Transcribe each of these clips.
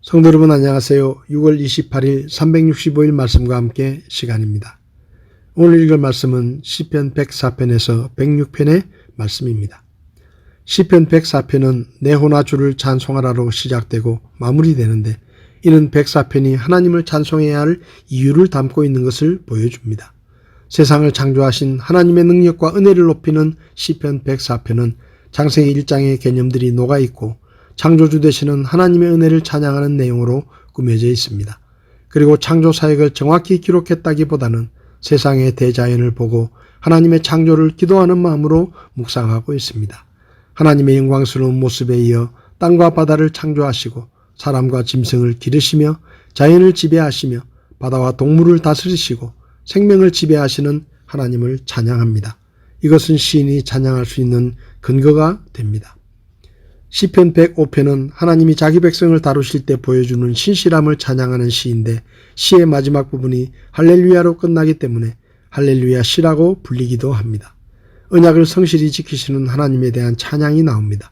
성도 여러분 안녕하세요. 6월 28일 365일 말씀과 함께 시간입니다. 오늘 읽을 말씀은 시편 104편에서 106편의 말씀입니다. 시편 104편은 내 혼아 주를 찬송하라로 시작되고 마무리되는데 이는 104편이 하나님을 찬송해야 할 이유를 담고 있는 것을 보여줍니다. 세상을 창조하신 하나님의 능력과 은혜를 높이는 시편 104편은 창세기 1장의 개념들이 녹아있고 창조주 되시는 하나님의 은혜를 찬양하는 내용으로 꾸며져 있습니다. 그리고 창조 사역을 정확히 기록했다기보다는 세상의 대자연을 보고 하나님의 창조를 기도하는 마음으로 묵상하고 있습니다. 하나님의 영광스러운 모습에 이어 땅과 바다를 창조하시고 사람과 짐승을 기르시며 자연을 지배하시며 바다와 동물을 다스리시고 생명을 지배하시는 하나님을 찬양합니다. 이것은 시인이 찬양할 수 있는 근거가 됩니다. 시편 105편은 하나님이 자기 백성을 다루실 때 보여주는 신실함을 찬양하는 시인데 시의 마지막 부분이 할렐루야로 끝나기 때문에 할렐루야 시라고 불리기도 합니다. 언약을 성실히 지키시는 하나님에 대한 찬양이 나옵니다.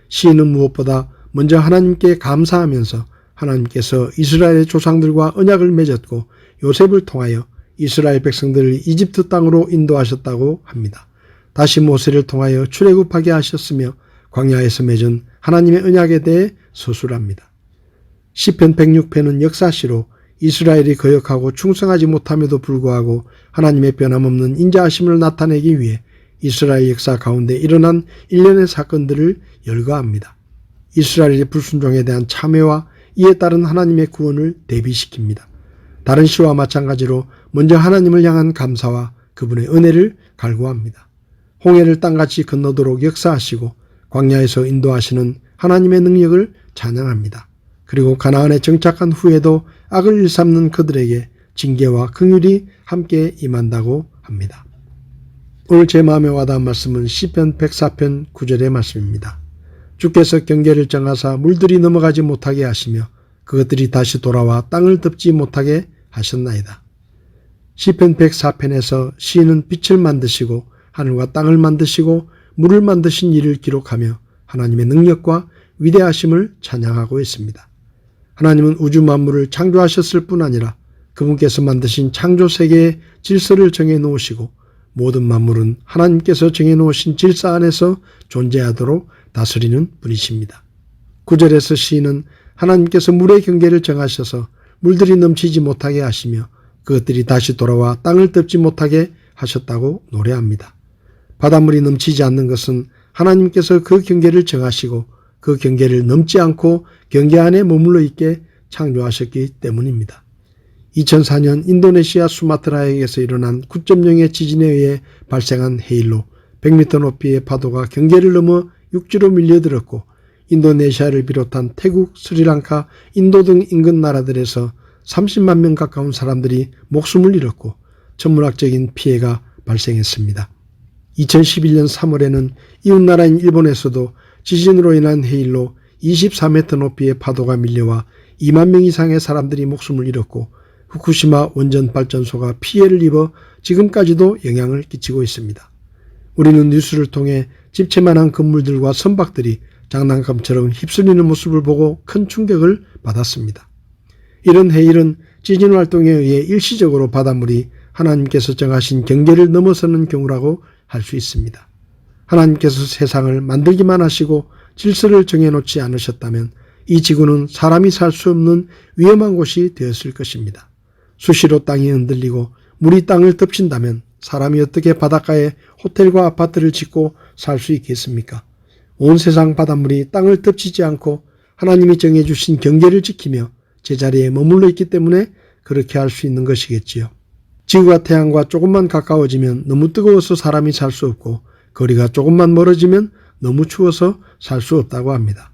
시인은 무엇보다 먼저 하나님께 감사하면서 하나님께서 이스라엘의 조상들과 언약을 맺었고 요셉을 통하여 이스라엘 백성들을 이집트 땅으로 인도하셨다고 합니다. 다시 모세를 통하여 출애굽하게 하셨으며 광야에서 맺은 하나님의 언약에 대해 서술합니다. 시편 106편은 역사시로 이스라엘이 거역하고 충성하지 못함에도 불구하고 하나님의 변함없는 인자하심을 나타내기 위해 이스라엘 역사 가운데 일어난 일련의 사건들을 열거합니다. 이스라엘의 불순종에 대한 참회와 이에 따른 하나님의 구원을 대비시킵니다. 다른 시와 마찬가지로 먼저 하나님을 향한 감사와 그분의 은혜를 갈구합니다. 홍해를 땅같이 건너도록 역사하시고 광야에서 인도하시는 하나님의 능력을 찬양합니다. 그리고 가나안에 정착한 후에도 악을 일삼는 그들에게 징계와 긍휼이 함께 임한다고 합니다. 오늘 제 마음에 와닿은 말씀은 시편 104편 9절의 말씀입니다. 주께서 경계를 정하사 물들이 넘어가지 못하게 하시며 그것들이 다시 돌아와 땅을 덮지 못하게 하셨나이다. 시편 104편에서 시인은 빛을 만드시고 하늘과 땅을 만드시고 물을 만드신 일을 기록하며 하나님의 능력과 위대하심을 찬양하고 있습니다. 하나님은 우주 만물을 창조하셨을 뿐 아니라 그분께서 만드신 창조 세계의 질서를 정해 놓으시고 모든 만물은 하나님께서 정해 놓으신 질서 안에서 존재하도록 다스리는 분이십니다. 9절에서 시인은 하나님께서 물의 경계를 정하셔서 물들이 넘치지 못하게 하시며 그것들이 다시 돌아와 땅을 덮지 못하게 하셨다고 노래합니다. 바닷물이 넘치지 않는 것은 하나님께서 그 경계를 정하시고 그 경계를 넘지 않고 경계 안에 머물러 있게 창조하셨기 때문입니다. 2004년 인도네시아 수마트라에서 일어난 9.0의 지진에 의해 발생한 해일로 100m 높이의 파도가 경계를 넘어 육지로 밀려들었고 인도네시아를 비롯한 태국, 스리랑카, 인도 등 인근 나라들에서 30만 명 가까운 사람들이 목숨을 잃었고 천문학적인 피해가 발생했습니다. 2011년 3월에는 이웃나라인 일본에서도 지진으로 인한 해일로 24m 높이의 파도가 밀려와 2만 명 이상의 사람들이 목숨을 잃었고 후쿠시마 원전발전소가 피해를 입어 지금까지도 영향을 끼치고 있습니다. 우리는 뉴스를 통해 집채만한 건물들과 선박들이 장난감처럼 휩쓸리는 모습을 보고 큰 충격을 받았습니다. 이런 해일은 지진 활동에 의해 일시적으로 바닷물이 하나님께서 정하신 경계를 넘어서는 경우라고 할 수 있습니다. 하나님께서 세상을 만들기만 하시고 질서를 정해놓지 않으셨다면 이 지구는 사람이 살 수 없는 위험한 곳이 되었을 것입니다. 수시로 땅이 흔들리고 물이 땅을 덮친다면 사람이 어떻게 바닷가에 호텔과 아파트를 짓고 살 수 있겠습니까? 온 세상 바닷물이 땅을 덮치지 않고 하나님이 정해주신 경계를 지키며 제자리에 머물러 있기 때문에 그렇게 할 수 있는 것이겠지요. 지구가 태양과 조금만 가까워지면 너무 뜨거워서 사람이 살 수 없고 거리가 조금만 멀어지면 너무 추워서 살 수 없다고 합니다.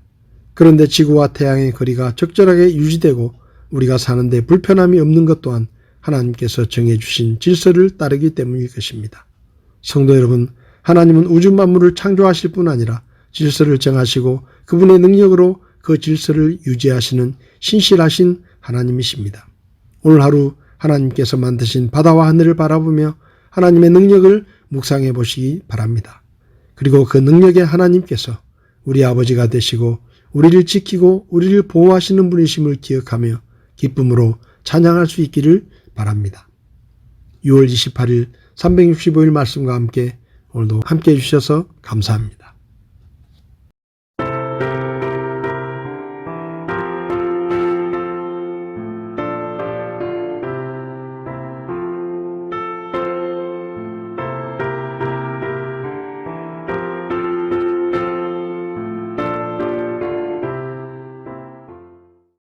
그런데 지구와 태양의 거리가 적절하게 유지되고 우리가 사는데 불편함이 없는 것 또한 하나님께서 정해주신 질서를 따르기 때문일 것입니다. 성도 여러분, 하나님은 우주 만물을 창조하실 뿐 아니라 질서를 정하시고 그분의 능력으로 그 질서를 유지하시는 신실하신 하나님이십니다. 오늘 하루 하나님께서 만드신 바다와 하늘을 바라보며 하나님의 능력을 묵상해 보시기 바랍니다. 그리고 그 능력의 하나님께서 우리 아버지가 되시고 우리를 지키고 우리를 보호하시는 분이심을 기억하며 기쁨으로 찬양할 수 있기를 바랍니다. 6월 28일 365일 말씀과 함께 오늘도 함께 해주셔서 감사합니다.